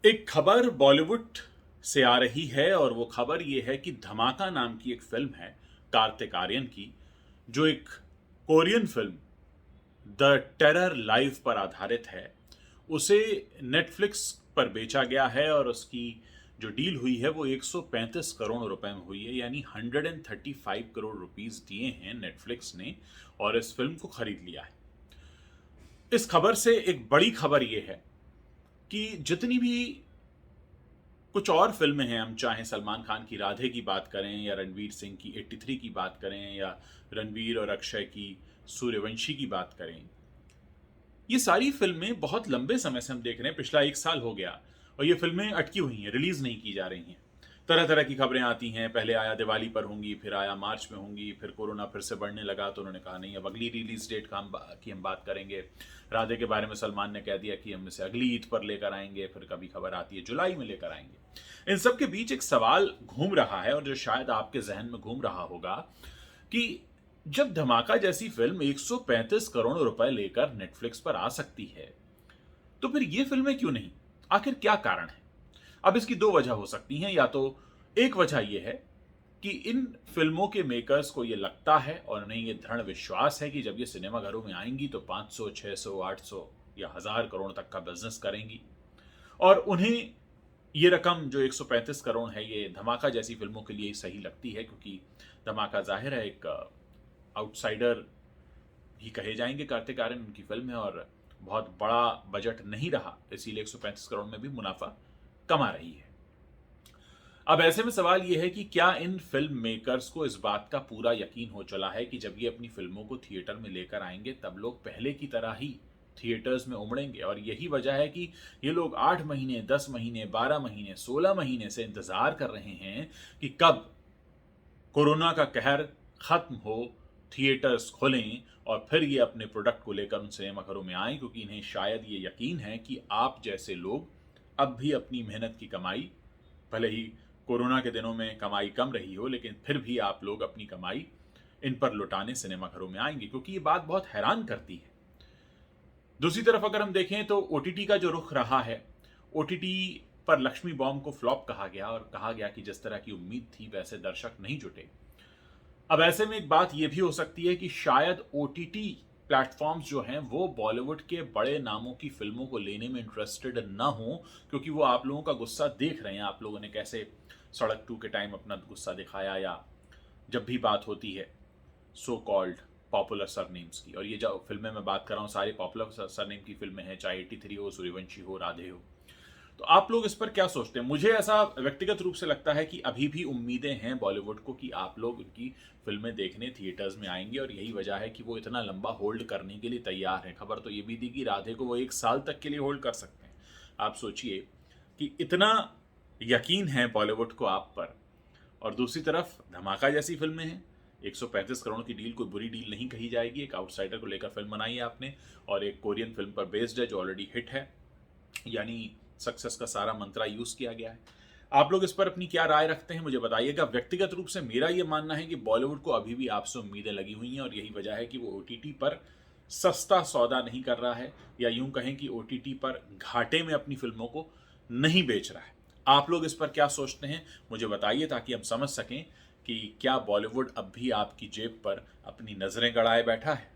एक खबर बॉलीवुड से आ रही है और वो खबर ये है कि धमाका नाम की एक फिल्म है कार्तिक आर्यन की, जो एक Korean film the terror live पर आधारित है। उसे नेटफ्लिक्स पर बेचा गया है और उसकी जो डील हुई है वो 135 करोड़ रुपए में हुई है, यानी 135 करोड़ रुपीस दिए हैं नेटफ्लिक्स ने और इस फिल्म को खरीद लिया है। इस खबर से एक बड़ी खबर ये है कि जितनी भी कुछ और फिल्में हैं, हम चाहे सलमान खान की राधे की बात करें या रणवीर सिंह की 83 की बात करें या रणवीर और अक्षय की सूर्यवंशी की बात करें, ये सारी फिल्में बहुत लंबे समय से हम देख रहे हैं, पिछला 1 साल हो गया और ये फिल्में अटकी हुई हैं, रिलीज नहीं की जा रही हैं। तरह तरह की खबरें आती हैं, पहले आया दिवाली पर होंगी, फिर आया मार्च में होंगी, फिर कोरोना फिर से बढ़ने लगा तो उन्होंने कहा नहीं, अब अगली रिलीज डेट की हम बात करेंगे। राधे के बारे में सलमान ने कह दिया कि हम इसे अगली ईद पर लेकर आएंगे, फिर कभी खबर आती है जुलाई में लेकर आएंगे। इन सब के बीच एक सवाल घूम रहा है और जो शायद आपके जहन में घूम रहा होगा कि जब धमाका जैसी फिल्म 135 करोड़ रुपए लेकर नेटफ्लिक्स पर आ सकती है, तो फिर ये फिल्में क्यों नहीं? आखिर क्या कारण है? अब इसकी दो वजह हो सकती हैं। या तो एक वजह यह है कि इन फिल्मों के मेकर्स को यह लगता है और उन्हें यह दृढ़ विश्वास है कि जब ये सिनेमाघरों में आएंगी तो 500, 600, 800 या 1000 करोड़ तक का बिजनेस करेंगी और उन्हें ये रकम जो 135 करोड़ है ये धमाका जैसी फिल्मों के लिए सही लगती है, क्योंकि धमाका जाहिर है एक आउटसाइडर ही कहे जाएंगे कार्तिक आर्यन, उनकी फिल्म है और बहुत बड़ा बजट नहीं रहा, इसीलिए 135 करोड़ में भी मुनाफा कमा रही है। अब ऐसे में सवाल यह है कि क्या इन फिल्म मेकर्स को इस बात का पूरा यकीन हो चला है कि जब ये अपनी फिल्मों को थिएटर में लेकर आएंगे तब लोग पहले की तरह ही थिएटर्स में उमड़ेंगे, और यही वजह है कि ये लोग 8 महीने, 10 महीने, 12 महीने, 16 महीने से इंतजार कर रहे हैं कि कब कोरोना का कहर खत्म हो, थिएटर्स खुलें और फिर ये अपने प्रोडक्ट को लेकर उन सिनेमाघरों में आएं, क्योंकि इन्हें शायद ये यकीन है कि आप जैसे लोग अब भी अपनी मेहनत की कमाई, भले ही कोरोना के दिनों में कमाई कम रही हो, लेकिन फिर भी आप लोग अपनी कमाई इन पर लुटाने सिनेमाघरों में आएंगे, क्योंकि ये बात बहुत हैरान करती है। दूसरी तरफ अगर हम देखें तो ओटीटी का जो रुख रहा है, ओटीटी पर लक्ष्मी बॉम्ब को फ्लॉप कहा गया और कहा गया कि जिस तरह की उम्मीद थी वैसे दर्शक नहीं जुटे। अब ऐसे में एक बात यह भी हो सकती है कि शायद ओटीटी प्लेटफॉर्म्स जो हैं वो बॉलीवुड के बड़े नामों की फिल्मों को लेने में इंटरेस्टेड ना हो, क्योंकि वो आप लोगों का गुस्सा देख रहे हैं, आप लोगों ने कैसे सड़क 2 के टाइम अपना गुस्सा दिखाया, या जब भी बात होती है सो कॉल्ड पॉपुलर सरनेम्स की, और ये जो फिल्में मैं बात कर रहा हूँ सारी पॉपुलर सरनेम की फिल्में हैं, चाहे 83 हो, सूर्यवंशी हो, राधे हो। तो आप लोग इस पर क्या सोचते हैं? मुझे ऐसा व्यक्तिगत रूप से लगता है कि अभी भी उम्मीदें हैं बॉलीवुड को कि आप लोग उनकी फिल्में देखने थिएटर्स में आएंगे, और यही वजह है कि वो इतना लंबा होल्ड करने के लिए तैयार हैं। खबर तो ये भी थी कि राधे को वो 1 साल तक के लिए होल्ड कर सकते हैं। आप सोचिए कि इतना यकीन है बॉलीवुड को आप पर, और दूसरी तरफ धमाका जैसी फिल्में हैं। 135 करोड़ की डील कोई बुरी डील नहीं कही जाएगी। एक आउटसाइडर को लेकर फिल्म बनाई है आपने और एक कोरियन फिल्म पर बेस्ड है जो ऑलरेडी हिट है, यानी सक्सेस का सारा मंत्रा यूज किया गया है। आप लोग इस पर अपनी क्या राय रखते हैं मुझे बताइएगा। व्यक्तिगत रूप से मेरा यह मानना है कि बॉलीवुड को अभी भी आपसे उम्मीदें लगी हुई हैं और यही वजह है कि वो ओटीटी पर सस्ता सौदा नहीं कर रहा है, या यूं कहें कि ओटीटी पर घाटे में अपनी फिल्मों को नहीं बेच रहा है। आप लोग इस पर क्या सोचते हैं मुझे बताइए, ताकि हम समझ सकें कि क्या बॉलीवुड अब भी आपकी जेब पर अपनी नजरें गड़ाए बैठा है।